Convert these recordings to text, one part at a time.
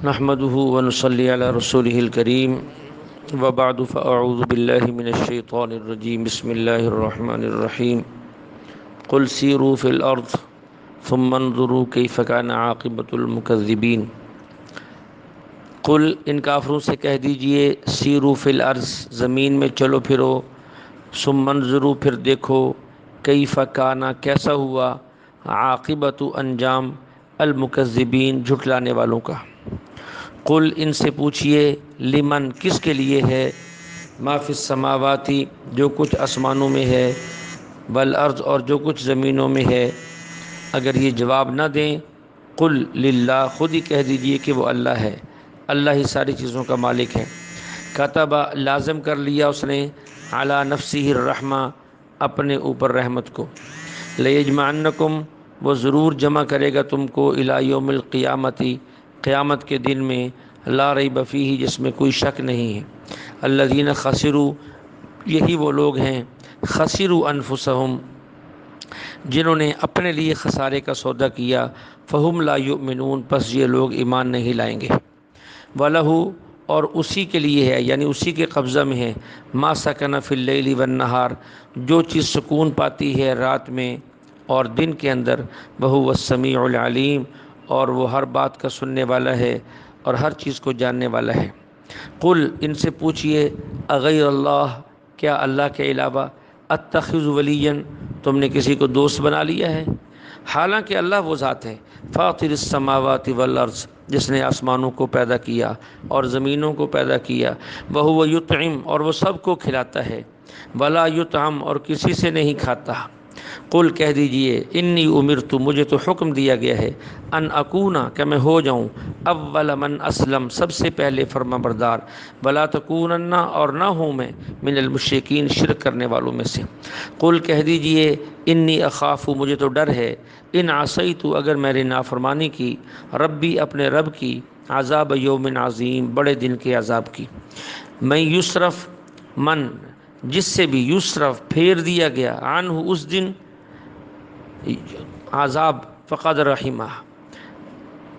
نحمده ونصلي على رسوله الكريم وبعد فأعوذ بالله من الشيطان الرجيم بسم الله الرحمن الرحيم قل سيروا في الأرض ثم انظروا كيف كان عاقبة المكذبين قل ان کافروں سے کہہ دیجئے سیروا فی الارض زمین میں چلو پھرو ثم انظروا پھر دیکھو کیف کان کیسا ہوا عاقبۃ انجام المکذبین جھٹلانے والوں کا قل ان سے پوچھئے لمن کس کے لیے ہے ما فی السماواتی جو کچھ آسمانوں میں ہے والارض اور جو کچھ زمینوں میں ہے اگر یہ جواب نہ دیں قل للہ خود ہی کہہ دیجئے کہ وہ اللہ ہے اللہ ہی ساری چیزوں کا مالک ہے کتب لازم کر لیا اس نے علی نفسہ الرحمہ اپنے اوپر رحمت کو لیجمعنکم وہ ضرور جمع کرے گا تم کو الی یوم القیامتی قیامت کے دن میں لا ریب فیہ جس میں کوئی شک نہیں ہے الذین خسروا یہی وہ لوگ ہیں خسروا انفسہم جنہوں نے اپنے لیے خسارے کا سودا کیا فہم لا یؤمنون پس یہ لوگ ایمان نہیں لائیں گے وَلَهُ اور اسی کے لیے ہے یعنی اسی کے قبضہ میں ہے ما سکن فی اللیل والنہار جو چیز سکون پاتی ہے رات میں اور دن کے اندر وَهُوَ السمیع العلیم اور وہ ہر بات کا سننے والا ہے اور ہر چیز کو جاننے والا ہے قل ان سے پوچھئے اغیر اللہ کیا اللہ کے علاوہ اتخذ ولیا تم نے کسی کو دوست بنا لیا ہے حالانکہ اللہ وہ ذات ہے فاطر السماوات والارض جس نے آسمانوں کو پیدا کیا اور زمینوں کو پیدا کیا وَهُوَ یطعم اور وہ سب کو کھلاتا ہے ولا یطعم اور کسی سے نہیں کھاتا قل کہہ دیجئے انی امرت مجھے تو حکم دیا گیا ہے ان اکونا کہ میں ہو جاؤں اول من اسلم سب سے پہلے فرما بردار ولا تکونن اور نہ ہوں میں من المشرکین شرک کرنے والوں میں سے قل کہہ دیجئے انی اخاف مجھے تو ڈر ہے ان عصیت اگر میری نافرمانی کی ربی اپنے رب کی عذاب یوم عظیم بڑے دن کے عذاب کی میں یصرف من جس سے بھی یصرف پھیر دیا گیا عنہ اس دن عذاب فقد رحمہ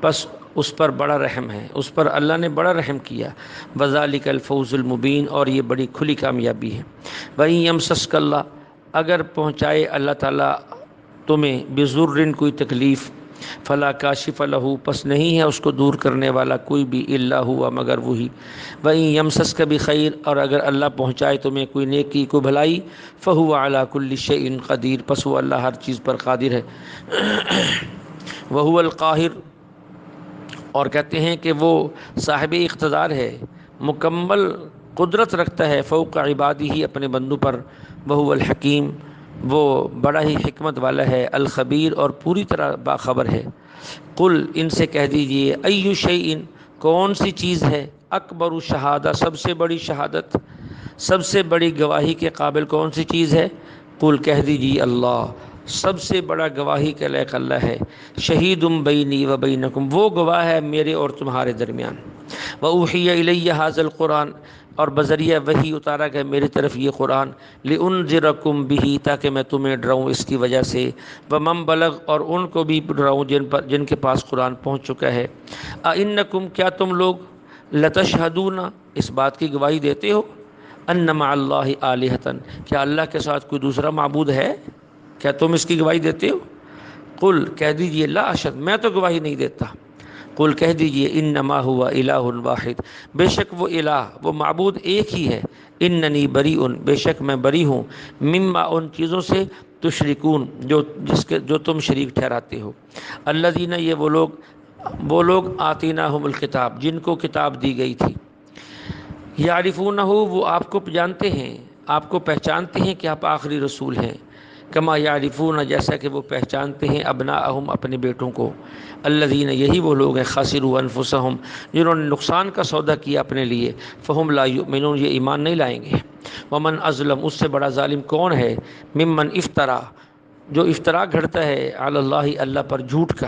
بس اس پر بڑا رحم ہے اس پر اللہ نے بڑا رحم کیا وذالک الفوز المبین اور یہ بڑی کھلی کامیابی ہے وَإِن یمسسک اللہ اگر پہنچائے اللہ تعالیٰ تمہیں بضر کوئی تکلیف فلا کاشف لہ پس نہیں ہے اس کو دور کرنے والا کوئی بھی الا ہوا مگر وہی وَإِن یمسسک بخیر اور اگر اللہ پہنچائے تمہیں کوئی نیکی کو بھلائی فہو علی کل شیء قدیر پس وہ اللہ ہر چیز پر قادر ہے وہو القاہر اور کہتے ہیں کہ وہ صاحب اقتدار ہے مکمل قدرت رکھتا ہے فوق عبادی ہی اپنے بندوں پر وہو الحکیم وہ بڑا ہی حکمت والا ہے الخبیر اور پوری طرح باخبر ہے قل ان سے کہہ دیجئے ای شیء کون سی چیز ہے اکبر شہادہ سب سے بڑی شہادت سب سے بڑی گواہی کے قابل کون سی چیز ہے قل کہہ دیجئے اللہ سب سے بڑا گواہی کے لائق اللہ ہے شہید بینی و بینکم وہ گواہ ہے میرے اور تمہارے درمیان وَأُوحِيَ إِلَيَّ هَذَا الْقُرْآنِ اور بذریعہ وحی اتارا گیا میری طرف یہ قرآن لِأُنذِرَكُمْ بِهِ تاکہ میں تمہیں ڈراؤں اس کی وجہ سے وَمَن بلغ اور ان کو بھی ڈراؤں جن کے پاس قرآن پہنچ چکا ہے أَإِنَّكُمْ کیا تم لوگ لَتَشْهَدُونَ اس بات کی گواہی دیتے ہو أَنَّ مَعَ اللَّهِ آلِهَةً کیا اللہ کے ساتھ کوئی دوسرا معبود ہے کیا تم اس کی گواہی دیتے ہو قل کہہ دیجئے لا اشهد میں تو گواہی نہیں دیتا قل کہہ دیجئے انما هو الہ واحد بے شک وہ الہ وہ معبود ایک ہی ہے اننی بریء بے شک میں بری ہوں مما ان چیزوں سے تشرکون جو تم شریک ٹھہراتے ہو الذین یہ وہ لوگ آتیناہم الکتاب جن کو کتاب دی گئی تھی یعرفونہ وہ آپ کو جانتے ہیں آپ کو پہچانتے ہیں کہ آپ آخری رسول ہیں کما یعرفون جیسا کہ وہ پہچانتے ہیں ابناءہم اپنے بیٹوں کو الذین یہی وہ لوگ ہیں خسروا انفسہم جنہوں نے نقصان کا سودا کیا اپنے لیے فہم لا یؤمنون یہ ایمان نہیں لائیں گے ومن اظلم اس سے بڑا ظالم کون ہے ممن افترا جو افطرا گھڑتا ہے علی اللہ اللہ پر جھوٹ کا،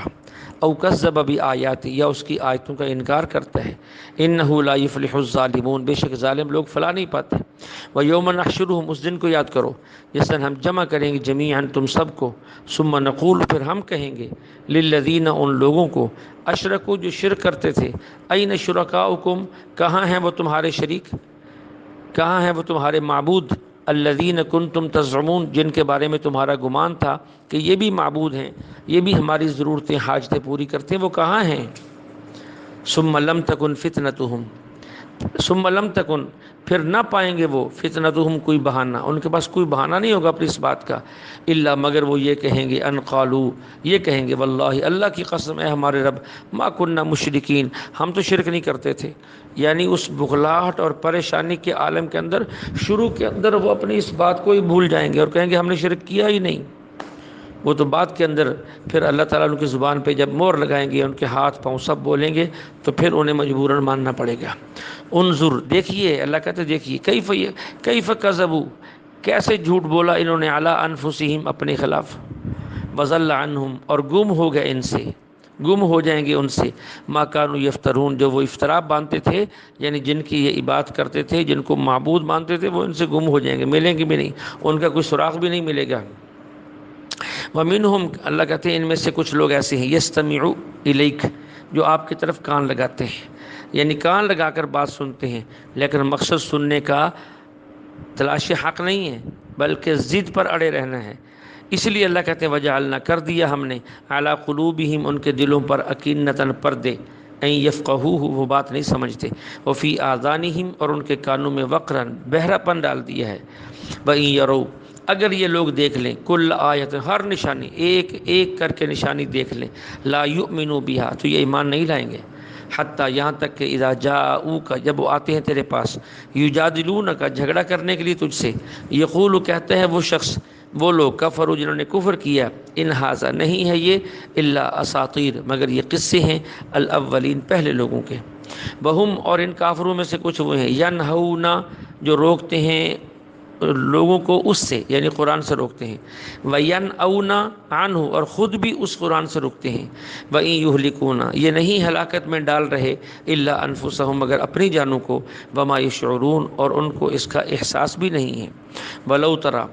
او کذب بآیات یا اس کی آیتوں کا انکار کرتا ہے، انہ لا یفلح الظالمون بے شک ظالم لوگ فلاح نہیں پاتے۔ ویوم نحشرہم اس دن کو یاد کرو جس دن ہم جمع کریں گے جمیعا تم سب کو، ثم نقول پھر ہم کہیں گے للذین ان لوگوں کو اشرکوا جو شرک کرتے تھے، این شرکاؤکم کہاں ہیں وہ تمہارے شریک، کہاں ہیں وہ تمہارے معبود، الذین کنتم تزعمون جن کے بارے میں تمہارا گمان تھا کہ یہ بھی معبود ہیں، یہ بھی ہماری ضرورتیں حاجتیں پوری کرتے ہیں، وہ کہاں ہیں؟ ثم لم تکن فتنتہم ثم لم تکن پھر نہ پائیں گے وہ فتنتہم کوئی بہانہ، ان کے پاس کوئی بہانہ نہیں ہوگا اپنی اس بات کا، الا مگر وہ یہ کہیں گے ان قالوا یہ کہیں گے واللہ اللہ کی قسم ہے ہمارے رب ما کننا مشرکین ہم تو شرک نہیں کرتے تھے۔ یعنی اس بغلاہٹ اور پریشانی کے عالم کے اندر شروع کے اندر وہ اپنی اس بات کو ہی بھول جائیں گے اور کہیں گے ہم نے شرک کیا ہی نہیں۔ وہ تو بعد کے اندر پھر اللہ تعالیٰ ان کی زبان پہ جب مور لگائیں گے، ان کے ہاتھ پاؤں سب بولیں گے، تو پھر انہیں مجبوراً ماننا پڑے گا۔ انظر دیکھیے، اللہ کہتے دیکھیے کیف کذبوا کیسے جھوٹ بولا انہوں نے علی انفسہم اپنے خلاف، وضل عنہم اور گم ہو گئے ان سے، گم ہو جائیں گے ان سے، ما کانوا یفترون جو وہ افطرا باندھتے تھے، یعنی جن کی یہ عبادت کرتے تھے، جن کو معبود مانتے تھے، وہ ان سے گم ہو جائیں گے، ملیں گے بھی نہیں، ان کا کوئی سراغ بھی نہیں ملے گا۔ ومنہم اللہ کہتے ہیں ان میں سے کچھ لوگ ایسے ہیں یستمعوا الیک جو آپ کی طرف کان لگاتے ہیں، یعنی کان لگا کر بات سنتے ہیں، لیکن مقصد سننے کا تلاش حق نہیں ہے بلکہ ضد پر اڑے رہنا ہے۔ اس لیے اللہ کہتے ہیں وجعلنا کر دیا ہم نے علی قلوبہم ان کے دلوں پر اکینۃ پردے، این یفقہوہ وہ بات نہیں سمجھتے، وفی آذانہم اور ان کے کانوں میں وقرن بہرا پن ڈال دیا ہے، وَإِن یروا اگر یہ لوگ دیکھ لیں کل آیت ہر نشانی ایک ایک کر کے نشانی دیکھ لیں، لا یؤمنوا بہا تو یہ ایمان نہیں لائیں گے، حتیٰ یہاں تک کہ اذا جاؤک جب وہ آتے ہیں تیرے پاس، یجادلونک جھگڑا کرنے کے لیے تجھ سے، یقول کہتے ہیں وہ شخص وہ لوگ کفروا جنہوں نے کفر کیا، ان ھذا نہیں ہے یہ الا اساطیر مگر یہ قصے ہیں الاولین پہلے لوگوں کے، وہم اور ان کافروں میں سے کچھ وہ ہیں ینہون جو روکتے ہیں لوگوں کو اس سے یعنی قرآن سے روکتے ہیں، وَيَنْأَوْنَ عَنْهُ اور خود بھی اس قرآن سے روکتے ہیں، وَإِن يُهْلِكُونَ یہ نہیں ہلاکت میں ڈال رہے إِلَّا أَنفُسَهُمْ مگر اپنی جانوں کو، وَمَا يَشْعُرُونَ اور ان کو اس کا احساس بھی نہیں ہے۔ وَلَوْ تَرَى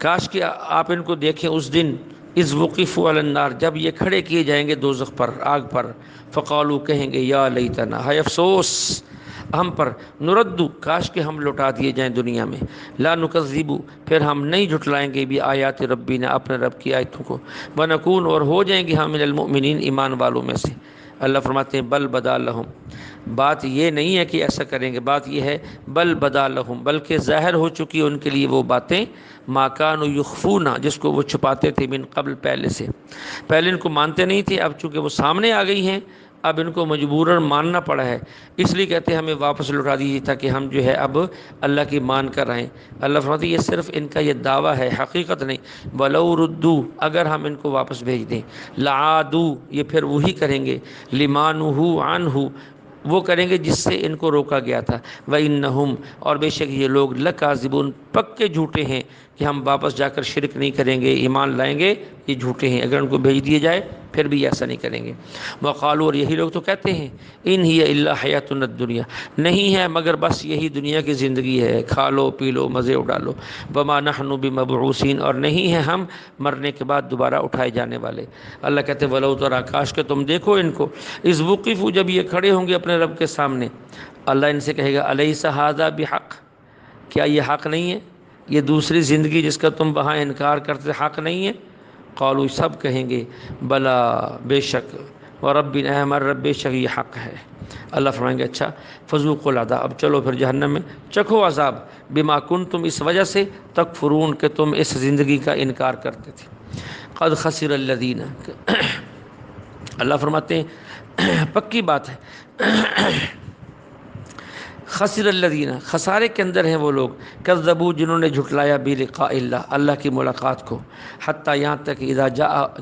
کاش کہ آپ ان کو دیکھیں اس دن، اذ وقفوا علی النار جب یہ کھڑے کیے جائیں گے دوزخ پر، آگ پر، فقالوا کہیں گے یا لیتنا ہائے افسوس ہم پر، نردو کاش کہ ہم لوٹا دیے جائیں دنیا میں، لا نکذب پھر ہم نہیں جھٹلائیں گے بھی آیات ربینا اپنے رب کی آیتوں کو، ونکون اور ہو جائیں گے ہم من المؤمنین ایمان والوں میں سے۔ اللہ فرماتے ہیں بل بدا لہم بات یہ نہیں ہے کہ ایسا کریں گے، بات یہ ہے بل بدا لہم بلکہ ظاہر ہو چکی ان کے لیے وہ باتیں، ما کانوا یخفون جس کو وہ چھپاتے تھے من قبل پہلے سے، پہلے ان کو مانتے نہیں تھے، اب چونکہ وہ سامنے آ گئی ہیں اب ان کو مجبوراً ماننا پڑا ہے، اس لیے کہتے ہیں ہمیں واپس لوٹا دیجیے تاکہ ہم جو ہے اب اللہ کی مان کر رہیں۔ اللہ فرماتے ہیں یہ صرف ان کا یہ دعویٰ ہے حقیقت نہیں، وَلَوْ رُدُّوا اگر ہم ان کو واپس بھیج دیں، لَعَادُوا یہ پھر وہی کریں گے، لِمَا نُہُوا عَنْهُ وہ کریں گے جس سے ان کو روکا گیا تھا، وَإِنَّهُمْ اور بے شک یہ لوگ لَكَاذِبُونَ پکے جھوٹے ہیں کہ ہم واپس جا کر شرک نہیں کریں گے، ایمان لائیں گے، یہ جھوٹے ہیں، اگر ان کو بھیج دیے جائے پھر بھی ایسا نہیں کریں گے۔ وقالوا اور یہی لوگ تو کہتے ہیں ان ہی الا حیاتنا الدنیا نہیں ہے مگر بس یہی دنیا کی زندگی ہے، کھا لو پی لو مزے اڑا لو، وما نحن بمبعوثین اور نہیں ہے ہم مرنے کے بعد دوبارہ اٹھائے جانے والے۔ اللہ کہتے ولو تری کاش کہ تم دیکھو ان کو، اذ وقفوا جب یہ کھڑے ہوں گے اپنے رب کے سامنے، اللہ ان سے کہے گا الیس ھذا بحق کیا یہ حق نہیں ہے، یہ دوسری زندگی جس کا تم وہاں انکار کرتے حق نہیں ہے؟ قالوا سب کہیں گے بلا بے شک، وربنا ہمارا رب بے شک یہ حق ہے۔ اللہ فرمائیں گے اچھا فذوقوا العذاب اب چلو پھر جہنم میں چکھو عذاب، بما کنتم اس وجہ سے تکفرون کہ تم اس زندگی کا انکار کرتے تھے۔ قد خسر الذین اللہ فرماتے ہیں پکی بات ہے، خسر الذین خسارے کے اندر ہیں وہ لوگ، کذبوا جنہوں نے جھٹلایا بلقاء اللہ اللہ کی ملاقات کو، حتیٰ یہاں تک اذا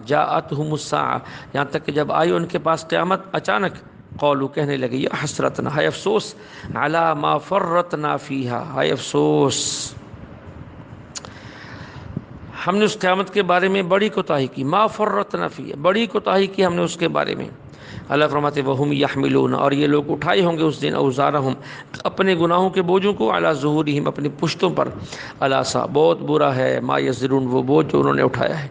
جاءتہم الساعہ یہاں تک کہ جب آئی ان کے پاس قیامت اچانک، قولوا کہنے لگے یا حسرتنا ہے افسوس، علی ما فرطنا فیہا ہے افسوس ہم نے اس قیامت کے بارے میں بڑی کوتاہی کی، ما فرطنا فی، بڑی کوتاہی کی ہم نے اس کے بارے میں۔ اللہ فرماتے وہم یحملون، اور یہ لوگ اٹھائے ہوں گے اس دن اوزارہم، اپنے گناہوں کے بوجھوں کو، علی ظہورہم، اپنی پشتوں پر، الا سا، بہت برا ہے، ما یزرون، وہ بوجھ جو انہوں نے اٹھایا ہے۔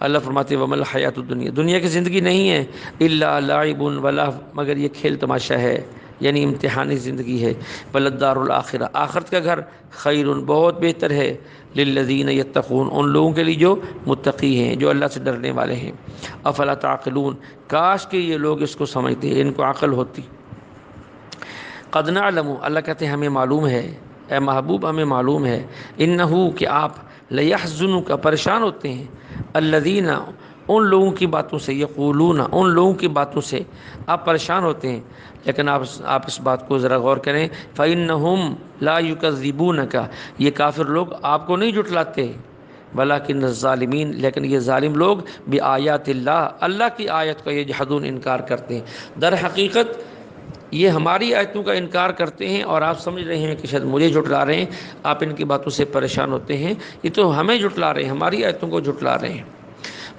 اللہ فرماتے وما الحیات الدنیا، دنیا کی زندگی نہیں ہے، الا لعب ولہو، مگر یہ کھیل تماشا ہے، یعنی امتحانی زندگی ہے، بل الدار الآخرہ، آخرت کا گھر، خیر، بہت بہتر ہے، للذین یتقون، ان لوگوں کے لیے جو متقی ہیں، جو اللہ سے ڈرنے والے ہیں۔ افلا تعقلون، کاش کہ یہ لوگ اس کو سمجھتے، ان کو عقل ہوتی۔ قد نعلم، اللہ کہتے ہیں ہمیں معلوم ہے، اے محبوب ہمیں معلوم ہے، انہو، کہ آپ، لیحزنک، پریشان ہوتے ہیں، الذین، ان لوگوں کی باتوں سے، یقولون، ان لوگوں کی باتوں سے آپ پریشان ہوتے ہیں، لیکن آپ اس بات کو ذرا غور کریں، فإنہم لا یکذبونک، یہ کافر لوگ آپ کو نہیں جھٹلاتے، ولیکن الظالمین، لیکن یہ ظالم لوگ، بآیات اللہ، اللہ کی آیت کا یجحدون، انکار کرتے ہیں۔ در حقیقت یہ ہماری آیتوں کا انکار کرتے ہیں، اور آپ سمجھ رہے ہیں کہ شاید مجھے جھٹلا رہے ہیں، آپ ان کی باتوں سے پریشان ہوتے ہیں، یہ تو ہمیں جھٹلا رہے ہیں، ہماری آیتوں کو جھٹلا رہے ہیں۔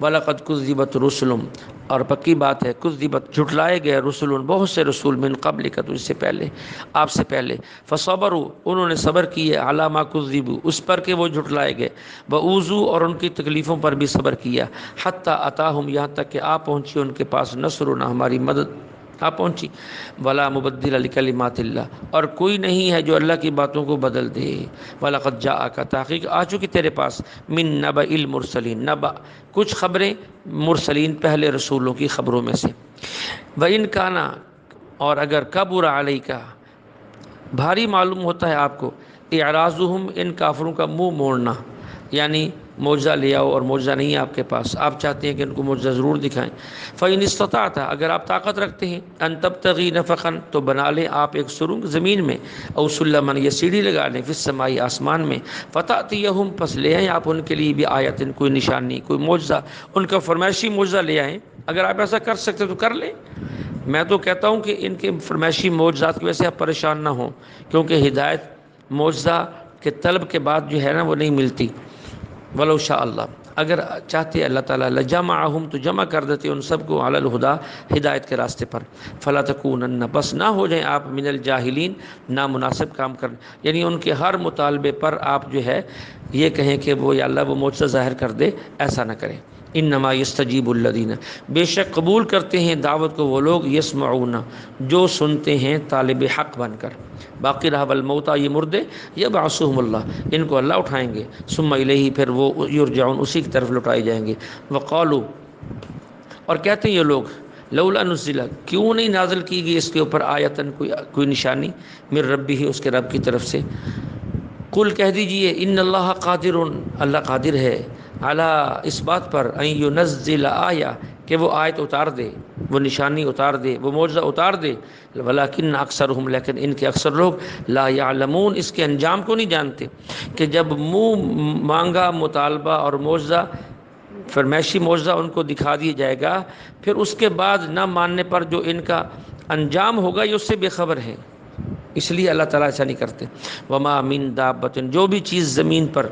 وَلَقَدْ كُذِّبَتْ رُسُلٌ، اور پکی بات ہے، کذبت، جھٹلائے گئے، رسول، بہت سے رسول، من قبل کا، تجھ سے پہلے، آپ سے پہلے، فصبروا، انہوں نے صبر کیے، علی ما کذبوا، اس پر کہ وہ جھٹلائے گئے، وَأُوذُوا، اور ان کی تکلیفوں پر بھی صبر کیا، حتی اتاہم، یہاں تک کہ آ پہنچی ان کے پاس، نصرنا، ہماری مدد آ پہنچی، ولا مبدل لکلمات اللہ، اور کوئی نہیں ہے جو اللہ کی باتوں کو بدل دے، وَلَقَدْ جَاءَكَ، تحقیق آ چکی تیرے پاس، من نبأ المرسلین، نبأ، کچھ خبریں، مرسلین، پہلے رسولوں کی خبروں میں سے، وَإِنْ كَانَ، اور اگر، کبر علیک، بھاری معلوم ہوتا ہے آپ کو، اعراضہم، ان کافروں کا منہ موڑنا، یعنی معجزہ لے آؤ اور معجزہ نہیں ہے آپ کے پاس، آپ چاہتے ہیں کہ ان کو معجزہ ضرور دکھائیں، فَإِنِ اسْتَطَعْتَ، اگر آپ طاقت رکھتے ہیں، أَن تَبْتَغِي نَفَقًا، تو بنا لیں آپ ایک سرنگ زمین میں، او سلمًا، یا سیڑھی لگا لیں، فی السماء، آسمان میں، فَتَأْتِيَهُمْ، پس لے آئیں آپ ان کے لیے بھی آیتن، کوئی نشانی، کوئی معجزہ، ان کا فرمائشی معجزہ لے آئیں، اگر آپ ایسا کر سکتے تو کر لیں۔ میں تو کہتا ہوں کہ ان کے فرمائشی معجزات کی وجہ سے آپ پریشان نہ ہوں، کیونکہ ہدایت معجزہ کے طلب کے بعد جو ہے نا وہ نہیں ملتی۔ ولو شاء اللہ، اگر چاہتے اللہ تعالیٰ، لجمعہم، تو جمع کر دیتے ان سب کو، علی الہدی، ہدایت کے راستے پر، فلا تکونن، بس نہ ہو جائیں آپ، من الجاہلین، نامناسب کام کرنے، یعنی ان کے ہر مطالبے پر آپ جو ہے یہ کہیں کہ وہ یا اللہ وہ معجزہ ظاہر کر دے، ایسا نہ کریں۔ انما یستجیب الذین، بے شک قبول کرتے ہیں دعوت کو وہ لوگ، یسمعون، جو سنتے ہیں طالب حق بن کر، باقی رہا والموتى، یہ مردے، یبعثہم اللہ، ان کو اللہ اٹھائیں گے، ثم الیہ، پھر وہ یرجعون، اسی کی طرف لوٹائے جائیں گے، وقالوا، اور کہتے ہیں یہ لوگ، لولا نزل، کیوں نہیں نازل کی گئی اس کے اوپر آیتن، کوئی نشانی، من ربہ، اس کے رب کی طرف سے، قل، کہہ دیجئے، ان اللہ قادر، اللہ قادر ہے، علی، اس بات پر، ان ینزل آیہ، کہ وہ آیت اتار دے، وہ نشانی اتار دے، وہ معجزہ اتار دے، ولیکن اکثرہم، لیکن ان کے اکثر لوگ، لا یعلمون، اس کے انجام کو نہیں جانتے، کہ جب منہ مانگا مطالبہ اور معجزہ، فرمائشی معجزہ ان کو دکھا دیا جائے گا، پھر اس کے بعد نہ ماننے پر جو ان کا انجام ہوگا یہ اس سے بے خبر ہے، اس لیے اللہ تعالیٰ ایسا نہیں کرتے۔ وما من دابۃ، جو بھی چیز زمین پر،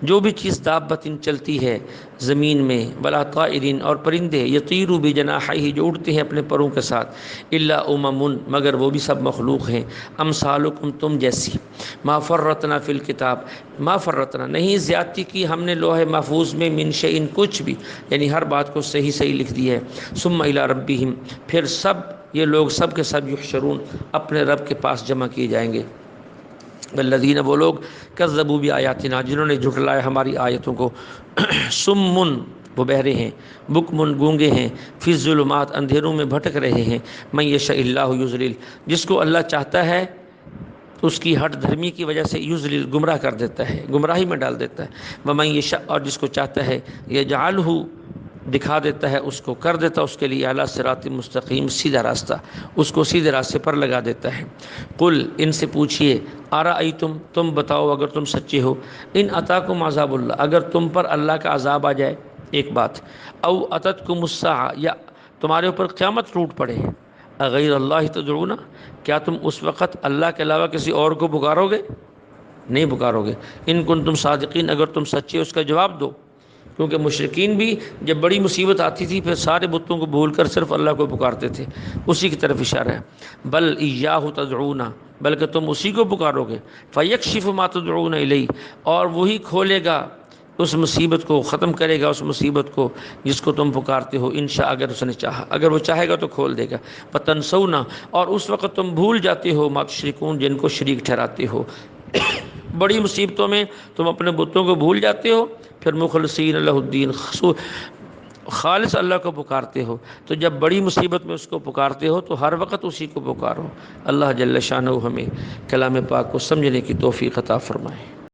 جو بھی چیز دابۃ چلتی ہے زمین میں، ولا طائرین، اور پرندے، یطیر بجناحیہ، جو اڑتے ہیں اپنے پروں کے ساتھ، الا امم، مگر وہ بھی سب مخلوق ہیں، امثالکم، تم جیسی، ما فرطنا فی الکتاب، ما فرطنا، نہیں زیادتی کی ہم نے لوح محفوظ میں، من شیء، کچھ بھی، یعنی ہر بات کو صحیح صحیح لکھ دی ہے، ثم الی ربہم، پھر سب یہ لوگ سب کے سب، یحشرون، اپنے رب کے پاس جمع کیے جائیں گے، والذین، وہ لوگ، کذبوا بآیاتنا، جنہوں نے جھٹلایا ہماری آیتوں کو، سمن، وہ بہرے ہیں، بکمن، گونگے ہیں، فی الظلمات، اندھیروں میں بھٹک رہے ہیں، من یشاء اللہ یضلل، جس کو اللہ چاہتا ہے اس کی ہٹ دھرمی کی وجہ سے، یضلل، گمراہ کر دیتا ہے، گمراہی میں ڈال دیتا ہے، ومن یشاء، اور جس کو چاہتا ہے، یجعلہ، دکھا دیتا ہے، اس کو کر دیتا اس کے لیے، اعلیٰ صراط مستقیم، سیدھا راستہ، اس کو سیدھے راستے پر لگا دیتا ہے۔ قل، ان سے پوچھئے، ارأیتم، تم بتاؤ اگر تم سچے ہو، ان اتاکم عذاب اللہ، اگر تم پر اللہ کا عذاب آ جائے، ایک بات، او اتتکم الساعہ، یا تمہارے اوپر قیامت ٹوٹ پڑے، اغیر اللہ تدعون، کیا تم اس وقت اللہ کے علاوہ کسی اور کو پکارو گے؟ نہیں پکارو گے، ان کنتم صادقین، اگر تم سچے، اس کا جواب دو، کیونکہ مشرکین بھی جب بڑی مصیبت آتی تھی پھر سارے بتوں کو بھول کر صرف اللہ کو پکارتے تھے. اسی کی طرف اشارہ ہے. بل ایاہ تدعون، بلکہ تم اسی کو پکارو گے. فیکشف ما تدعون الیہ، اور وہی کھولے گا اس مصیبت کو، ختم کرے گا اس مصیبت کو جس کو تم پکارتے ہو، انشاء اگر اس نے چاہا، اگر وہ چاہے گا تو کھول دے گا. فتنسون، اور اس وقت تم بھول جاتے ہو، ما تشرکون، جن کو شریک ٹھہراتے ہو. بڑی مصیبتوں میں تم اپنے بتوں کو بھول جاتے ہو، پھر مخلصین لہ الدین، خالص اللہ کو پکارتے ہو. تو جب بڑی مصیبت میں اس کو پکارتے ہو تو ہر وقت اسی کو پکارو. اللہ جل شانہ ہمیں کلام پاک کو سمجھنے کی توفیق عطا فرمائے.